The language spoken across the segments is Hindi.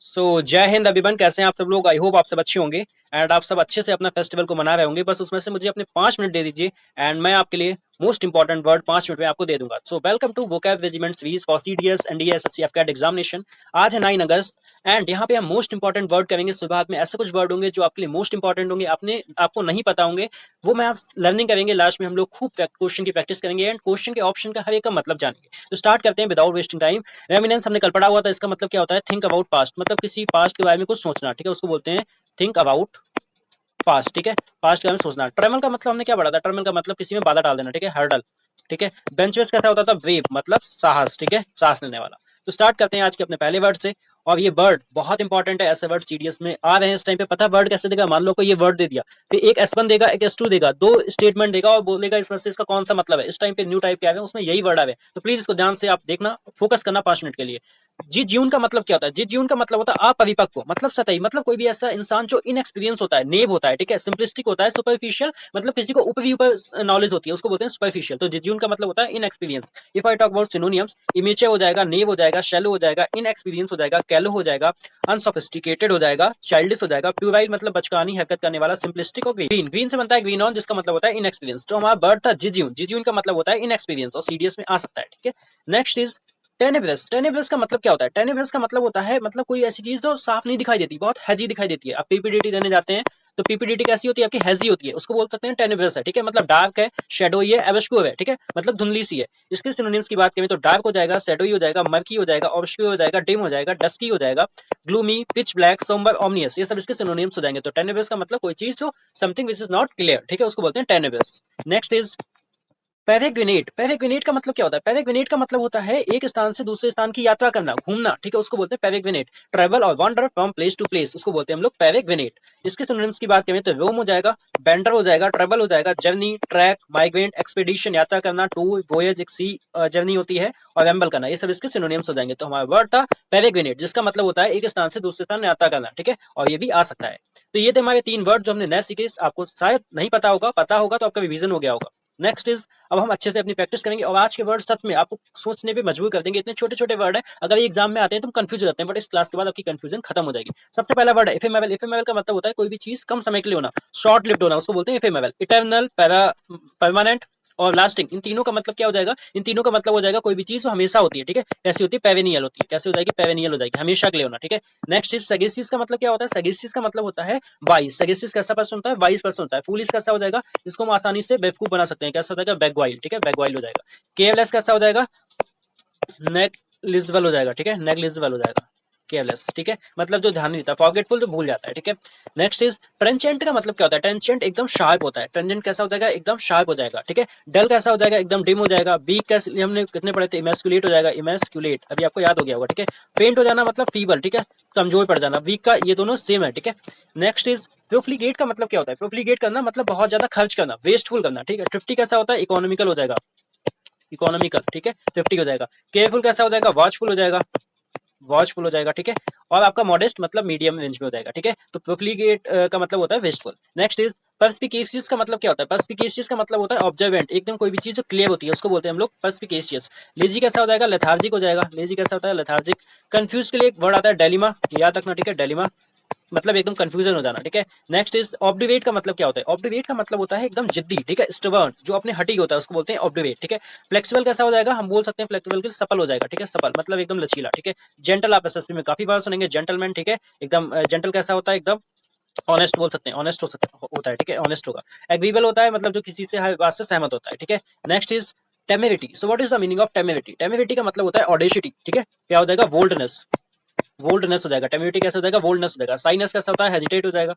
जय हिंद अभिमन, कैसे हैं आप सब लोग। आई होप आप सब अच्छे होंगे एंड आप सब अच्छे से अपना फेस्टिवल को मना रहे होंगे। बस उसमें से मुझे अपने 5 मिनट दे दीजिए एंड मैं आपके लिए मोस्ट इंपॉर्टेंट वर्ड 5 मिनट में आपको दे दूंगा। So welcome to vocab regiment series for CDS NDA SSC AFCAT examination. आज है 9 अगस्त एंड यहाँ पे हम मोस्ट इंपॉर्टेंट वर्ड करेंगे। शुरुआत में ऐसे कुछ वर्ड होंगे जो आपके लिए मोस्ट इंपॉर्टेंट होंगे, आपको नहीं पता होंगे, वो मैं आप लर्निंग करेंगे। लास्ट में हम लोग खूब क्वेश्चन की प्रैक्टिस करेंगे एंड क्वेश्चन के ऑप्शन का हर एक का मतलब जानेंगे। तो स्टार्ट करते हैं विदाउट वेस्टिंग टाइम। रेमिनेंस हमने कल पढ़ा हुआ था, इसका मतलब क्या होता है? थिंक अबाउट पास्ट, मतलब किसी पास्ट के बारे में कुछ सोचना, ठीक है, उसको बोलते हैं थिंक अबाउट पास्ट। ठीक है, पास्ट के बारे में सोचना। ट्रेमल का मतलब हमने क्या पढ़ा था? ट्रेमल का मतलब किसी में बाधा डाल देना, ठीक है, हर्डल। ठीक है, बेंचेस कैसा होता था? वेव मतलब साहस, ठीक है, सांस लेने वाला। तो स्टार्ट करते हैं आज के अपने पहले वर्ड से। और ये वर्ड बहुत इंपॉर्टेंट है, ऐसे वर्ड सीडीएस में आ रहे हैं इस टाइम पे। पता वर्ड कैसे देगा? मान लो कोई ये वर्ड दे दिया, फिर एक S1 देगा, एक S2 देगा, दो स्टेटमेंट देगा और बोलेगा इसमें से इसका कौन सा मतलब है। इस टाइम पे न्यू टाइप के आ रहे हैं, उसमें यही वर्ड आ रहे हैं, तो प्लीज इसको ध्यान से आप देखना, फोकस करना 5 मिनट के लिए। जिज्यून का मतलब क्या होता है? जिज्यून का मतलब होता है अपरिपक्व, मतलब सतही, मतलब कोई भी ऐसा इंसान जो इनएक्सपीरियंस होता है, नेव होता है, ठीक है, सिंपलिस्टिक होता है, सुपरफिशियल, मतलब किसी को ऊपरी ऊपर नॉलेज होती है, उसको बोलते हैं सुपरफिशियल। तो जिज्यून का मतलब होता है inexperience. If I talk about synonyms, immature हो जाएगा, नेव हो जाएगा, शैलो हो जाएगा, इनएक्सपीरियंस हो जाएगा, कैलो हो जाएगा, अनसोफिस्टिकेटेड हो जाएगा, चाइल्डिश हो जाएगा, प्यूराइल मतलब बचकानी हरकत करने वाला, सिंपलिस्टिक और ग्रीन। ग्रीन से बनता है ग्रीन ऑन, जिसका मतलब होता है इनएक्सपीरियंस। तो हमारा वर्ड था जिज्यून। जिज्यून का मतलब होता है इनएक्सपीरियंस और सीडीएस में आ सकता है, ठीक है। Next is tenebrous. टेनेब्रस का मतलब क्या होता है? टेनेब्रस का मतलब होता है मतलब कोई ऐसी चीज जो साफ नहीं दिखाई देती, बहुत हैजी दिखाई देती है। आप पीपीडीटी देने जाते हैं तो पीपीडीटी कैसी होती है? आपकी हैजी होती है, उसको बोल सकते हैं टेनेब्रस है, ठीक है, मतलब डार्क है, शेडोई है, एब्स्क्योर है, ठीक है, मतलब धुंधली सी है। इसके सिनोनिम्स की बात करें तो डार्क हो जाएगा, शेडोई हो जाएगा, मर्की हो जाएगा, ऑब्स्क्योर हो जाएगा, डिम हो जाएगा, डस्की हो जाएगा, ग्लूमी, पिच ब्लैक, सोम्बर, ऑमनियस, ये सब इसके सिनोनिम्स हो जाएंगे। तो टेनेब्रस का मतलब कोई चीज जो something which is not clear, ठीक है, उसको बोलते हैं tenebrous. Next is peregrinate. Peregrinate का मतलब क्या होता है? पेरेग्रिनेट का मतलब होता है एक स्थान से दूसरे स्थान की यात्रा करना, घूमना, ठीक है, उसको बोलते हैं पेरेग्रिनेट। ट्रेवल और wander from place to place, उसको बोलते हैं हम लोग पेरेग्रिनेट। इसके सिनोनिम्स की बात करें तो रोम हो जाएगा, बेंडर हो जाएगा, ट्रेवल हो जाएगा, जर्नी, ट्रैक, माइग्रेंट, एक्सपीडिशन यात्रा करना, टूर, वोयज एक सी जर्नी होती है, और एम्बल करना, ये सब इसके सिनोनिम्स हो जाएंगे। तो हमारा वर्ड था पेरेग्रिनेट, जिसका मतलब होता है एक स्थान से दूसरे स्थान यात्रा करना, ठीक है, और ये भी आ सकता है। तो ये थे हमारे 3 वर्ड जो हमने नए सीखे। आपको शायद नहीं पता होगा, पता होगा तो आपका रिवीजन हो गया होगा। नेक्स्ट इज, अब हम अच्छे से अपनी प्रैक्टिस करेंगे और आज के वर्ड सच में आपको सोचने पे मजबूर कर देंगे। इतने छोटे छोटे वर्ड है, अगर ये एग्जाम में आते हैं तो हम कंफ्यूज हो जाते हैं, बट इस क्लास के बाद आपकी कंफ्यूजन खत्म हो जाएगी। सबसे पहला वर्ड है इफेमेबल। इफेमेबल का मतलब होता है कोई भी चीज कम समय के लिए होना, शॉर्ट लिव्ड होना, उसको बोलते हैं इफेमेबल। इटर्नल, परमानेंट और लास्टिंग, इन तीनों का मतलब क्या हो जाएगा? इन तीनों का मतलब हो जाएगा कोई भी चीज जो हमेशा होती है, ठीक है, कैसी होती है? पेवेनियल होती है। कैसे हो जाएगी? पेवेनियल हो जाएगी, हमेशा के लिए होना, ठीक है। Next is sagacious. का मतलब क्या होता है? सगेसिस का मतलब होता है 22। सगेसिस कैसा पर्सन होता है? 22 पर्सन होता है। फूलिश कैसा हो जाएगा? इसको हम आसानी से बेवकूफ बना सकते हैं, कैसा हो जाएगा? बैकवाइल, ठीक है, बैकवाइल हो जाएगा। केयरलेस कैसा हो जाएगा? नेग्लिजिबल हो जाएगा, ठीक है, नेग्लिजिबल हो जाएगा, केयरलेस, ठीक है, मतलब जो ध्यान नहीं देता, फॉरगेटफुल, जो भूल जाता है, ठीक है। Next is trenchant. का मतलब क्या होता है? ट्रेंचेंट एकदम शार्प होता है। ट्रेंचेंट कैसा हो जाएगा? एकदम शार्प हो जाएगा, ठीक है। डल कैसा हो जाएगा? एकदम डिम हो जाएगा। वीक कैसे हमने कितने पढ़े थे? इमेस्कुलेट हो जाएगा, इमेस्कुलेट, अभी आपको याद हो गया होगा, ठीक है। फेंट हो जाना मतलब फीबल, ठीक है, कमजोर पड़ जाना। वीक का ये दोनों सेम है, ठीक है। Next is profligate. का मतलब क्या होता है? प्रोफ्लीगेट करना मतलब बहुत ज्यादा खर्च करना, वेस्टफुल करना, ठीक है। थ्रिफ्टी कैसा होता है? इकोनॉमिकल हो जाएगा, इकोनॉमिकल, ठीक है, 50 हो जाएगा। केयरफुल कैसा हो जाएगा? वॉचफुल हो जाएगा, वॉचफुल हो जाएगा, ठीक है। और आपका मॉडेस्ट मतलब मीडियम रेंज में हो जाएगा, ठीक है। तो प्रोफ्लीगेट का मतलब होता है वेस्टफुल। Next is पर्सपिकेशियस। का मतलब क्या होता है? पर्सपिकेशियस का मतलब होता है ऑब्जर्वेंट, एकदम कोई भी चीज जो क्लियर होती है, उसको बोलते हैं हम लोग पर्सपिकेशियस। लेजी कैसा हो जाएगा? लेथार्जिक हो जाएगा। लेजी कैसा होता है? लेथार्जिक। कंफ्यूज के लिए एक वर्ड आता है डेलिमा, याद रखना, ठीक है, डेलिमा मतलब एकदम कंफ्यूजन हो जाना, ठीक है। Next is obviate. का मतलब क्या होता है? ऑब्डिवेट का मतलब होता है एकदम जिद्दी, ठीक है, स्टबर्न, जो अपने हटी होता है, उसको बोलते हैं ऑब्डिवेट, ठीक है। फ्लेक्सिबल कैसा हो जाएगा? हम बोल सकते हैं फ्लेक्सिबल के सफल हो जाएगा, ठीक है, सफल मतलब एकदम लचीला, ठीक है। जेंटल आप एसएसबी में काफी बार सुनेंगे, जेंटलमैन, ठीक है, एकदम जेंटल कैसा होता है? एकदम ऑनेस्ट बोल सकते हैं, ऑनेस्ट हो सकता होता है, ठीक है, ऑनेस्ट होगा। एग्रीबल होता है मतलब जो किसी से हर बात से सहमत होता है, ठीक है। Next is temerity. So what is the meaning of temerity? Temerity का मतलब होता है ऑडेसिटी, ठीक है, क्या हो जाएगा? बोल्डनेस, बोल्डनेस हो जाएगा। टेम्यूरिटी कैसे हो जाएगा? बोल्डनेस हो जाएगा। साइनेस कैसा होता है? हेजिटेट हो जाएगा,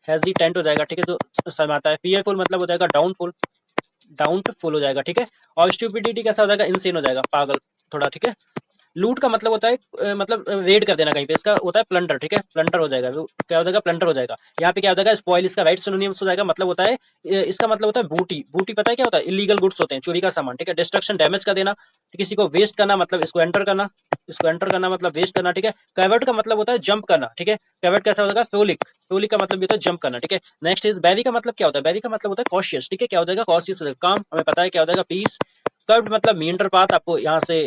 हेजिटेंट हो जाएगा, ठीक है, जो शर्माता है। फियरफुल मतलब हो जाएगा डाउनफुल, डाउनफुल हो जाएगा, ठीक है। और स्टूपिडिटी कैसा हो जाएगा? इनसेन हो जाएगा, पागल थोड़ा, ठीक है। लूट का मतलब होता है मतलब रेड कर देना कहीं पे, इसका होता है प्लंडर, ठीक है, प्लंडर हो जाएगा। क्या हो जाएगा? प्लंडर हो जाएगा। यहाँ पे क्या हो जाएगा? स्पॉइल, इसका राइट सिनोनिम्स हो जाएगा, मतलब होता है इसका मतलब होता है बूटी। बूटी पता है क्या होता है? इलीगल गुड्स होते हैं, चोरी का सामान, ठीक है। डिस्ट्रक्शन, डैमेज कर देना, किसी को वेस्ट करना मतलब इसको एंटर करना, इसको एंटर करना मतलब वेस्ट करना, ठीक है। कैवर्ट का मतलब होता है जंप करना, ठीक है। कैवर्ट कैसा हो जाएगा? फ्रोलिक, फ्रोलिक का मतलब भी होता है जंप करना, ठीक है। नेक्स्ट इज बैरी। का मतलब क्या होता है? बैरी का मतलब होता है कॉशियस, ठीक है, क्या हो जाएगा? कॉशियस हो जाएगा, काम, हमें पता है क्या हो जाएगा? पीस। कर्व मतलब मींडर पाथ, आपको यहाँ से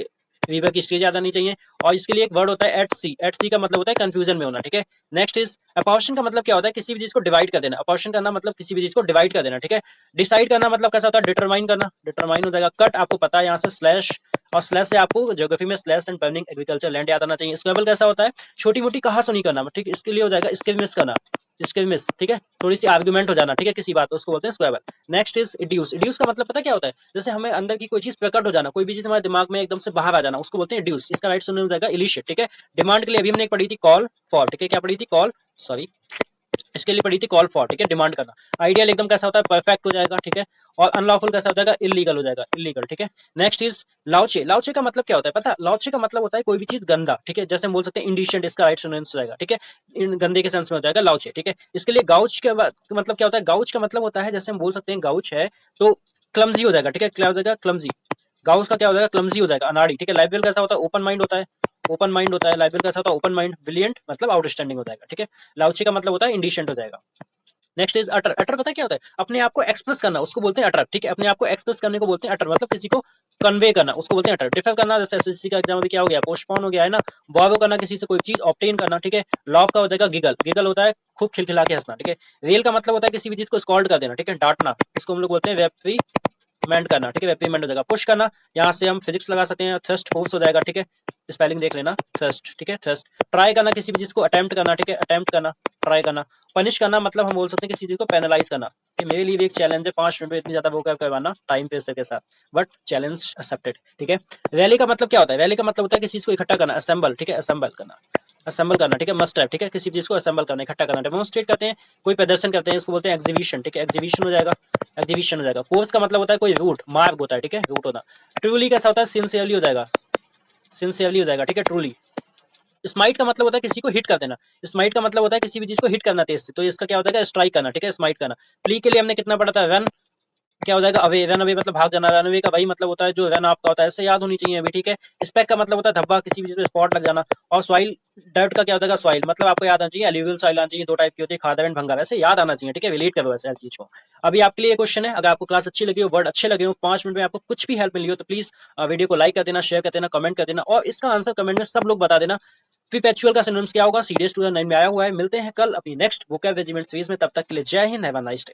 वीवर की स्टेज याद आनी चाहिए। और इसके लिए एक वर्ड होता है एट सी। एट सी का मतलब होता है कंफ्यूजन में होना, ठीक है। नेक्स्ट इज अपोर्शन का मतलब क्या होता है, किसी भी चीज को डिवाइड कर देना। अपोर्शन करना मतलब किसी भी चीज को डिवाइड कर देना, ठीक है। डिसाइड करना मतलब कैसा होता है, डिटरमाइन करना, डिटरमाइन हो जाएगा। कट आपको पता है यहाँ से स्लैश, और स्लैश से आपको ज्योग्राफी में slash and burning agriculture land याद आना चाहिए। स्क्वेबल कैसा होता है, छोटी मोटी कहा सुनी करना, ठीक है। इसके लिए हो जाएगा स्किल मिस करना, स्किल मिस, ठीक है। थोड़ी सी आर्गुमेंट हो जाना, ठीक है, किसी बात, उसको बोलते हैं squabble. Next is educe. Educe का मतलब पता क्या होता है, जैसे हमें अंदर की कोई चीज प्रकट हो जाना, कोई भी चीज हमारे दिमाग में एकदम से बाहर आ जाना, उसको बोलते हैं इड्यूस। इसका राइट सुनने हो जाएगा इलिशिएट, ठीक है। डिमांड के लिए अभी हमने एक पढ़ी थी कॉल फॉर, ठीक है। क्या पढ़ी थी, कॉल, सॉरी, इसके लिए पढ़ी थी कॉल फॉर, ठीक है, डिमांड करना। आइडियल एकदम कैसा होता है, परफेक्ट हो जाएगा, ठीक है। और अनलॉफुल कैसा हो जाएगा, इलीगल हो जाएगा, इलीगल, ठीक है। Next is लाउचे। लाउचे का मतलब क्या होता है पता, लाउचे का मतलब होता है कोई भी चीज गंदा, ठीक है। जैसे हम बोल सकते हैं इंडिशियंट, इसका राइट सिनोनिम्स हो जाएगा, ठीक है। गंदे के सेंस में हो जाएगा लाउचे, ठीक है। इसके लिए गाउच का मतलब क्या होता है, गाउच का मतलब होता है, जैसे हम बोल सकते हैं गाउच है तो क्लमजी हो जाएगा, ठीक है। क्या हो जाएगा, क्लमजी। गाउस का क्या हो जाएगा, क्लमजी हो जाएगा, अनाड़ी, ठीक है। लाइबल कैसा होता है, ओपन माइंड होता है, ओपन माइंड होता है। लाइबल कैसा होता है, ओपन माइंड। ब्रिलियंट मतलब आउटस्टैंडिंग हो जाएगा, ठीक है। लाउची का मतलब होता है इंडिशियंट हो जाएगा। Next is utter. अटर पता क्या होता है, अपने आप को एक्सप्रेस करना, उसको बोलते हैं अटर, ठीक है। अपने आप को एक्सप्रेस करने को बोलते हैं अटर, मतलब किसी को कन्वे करना, उसको बोलते हैं अटर। डिफर करना, जैसे एसएससी का एग्जाम अभी क्या हो गया, पोस्टपोन हो गया है ना। बॉरो करना, किसी से कोई चीज ऑब्टेन करना, ठीक है। लॉव का हो जाएगा गिगल। गिगल होता है खूब खिलखिला के हंसना, ठीक है। रेल का मतलब होता है किसी भी चीज को स्कॉल्ड कर देना, ठीक है, डांटना, इसको हम लोग बोलते हैं वेप्रीमेंट करना, ठीक है। वेप्रीमेंट हो जाएगा। पुश करना, यहाँ से हम फिजिक्स लगा सकते हैं, थ्रस्ट फोर्स हो जाएगा, ठीक है। स्पेलिंग देख लेना, थ्रस्ट, ठीक है, थ्रस्ट। ट्राई करना, किसी भी चीज को अटेम्प्ट करना, ठीक है, अटेम्प्ट करना, ट्राई करना। पनिश करना मतलब हम बोल सकते हैं किसी चीज को पेनलाइज करना। कि मेरे लिए भी एक चैलेंज है 5 मिनट में इतनी ज्यादा वो करवाना टाइम पे के साथ, बट चैलेंज एक्सेप्टेड, ठीक है। रैली का मतलब क्या होता है, रैली का मतलब होता है किसी चीज को इकट्ठा करना, असेंबल, ठीक है, असेंबल करना, असेंबल करना, ठीक है। मस्ट हैव, ठीक है, किसी चीज को असेंबल करना, इकट्ठा करना। डेमोन्स्ट्रेट करते हैं, कोई प्रदर्शन करते हैं, इसको बोलते हैं एग्जीबिशन, ठीक है, एग्जीबिशन हो जाएगा, एग्जीबिशन हो जाएगा। कोर्स का मतलब होता है कोई रूट, मार्ग होता है, ठीक है, रूट होना। ट्रूली कैसा होता है, सिंसियरली हो जाएगा, सिंसियरली हो जाएगा, ठीक है, ट्रूली। स्माइट का मतलब होता है किसी को हिट कर देना। स्माइट का मतलब होता है किसी भी चीज को हिट करना तेज से, तो इसका क्या हो जाएगा, स्ट्राइक करना, ठीक है, स्माइट करना। प्ली के लिए हमने कितना पढ़ा था, रन, क्या हो जाएगा, अवे। रन अवे मतलब भाग जाना। रन अवे का वही मतलब होता है जो रन आपका होता है, ऐसे याद होनी चाहिए अभी, ठीक है। स्पेक का मतलब होता है धब्बा, किसी भी चीज में स्पॉट लग जाना। और सॉइल, डर्ट का क्या हो जाएगा, सॉइल, मतलब आपको याद आना चाहिए एल्यूवियल सॉइल आना चाहिए, दो टाइप की होती है, खादर एंड भंगार, ऐसे याद आना चाहिए, ठीक है। रिलेट करो ऐसे हर चीज को। अभी आपके लिए क्वेश्चन है, अगर आपको क्लास अच्छी लगी हो, वर्ड अच्छे लगे हो, 5 मिनट में आपको कुछ भी हेल्प मिली हो, तो प्लीज वीडियो को लाइक कर देना, शेयर कर देना, कमेंट कर देना, और इसका आंसर कमेंट में सब लोग बता देना। परपेचुअल का सिनोनिम्स क्या होगा, सीडीएस 2009 में आया हुआ है। मिलते हैं कल अपनी नेक्स्ट वोकैब रेजिमेंट सीरीज में, तब तक के लिए जय Hind, have a nice day.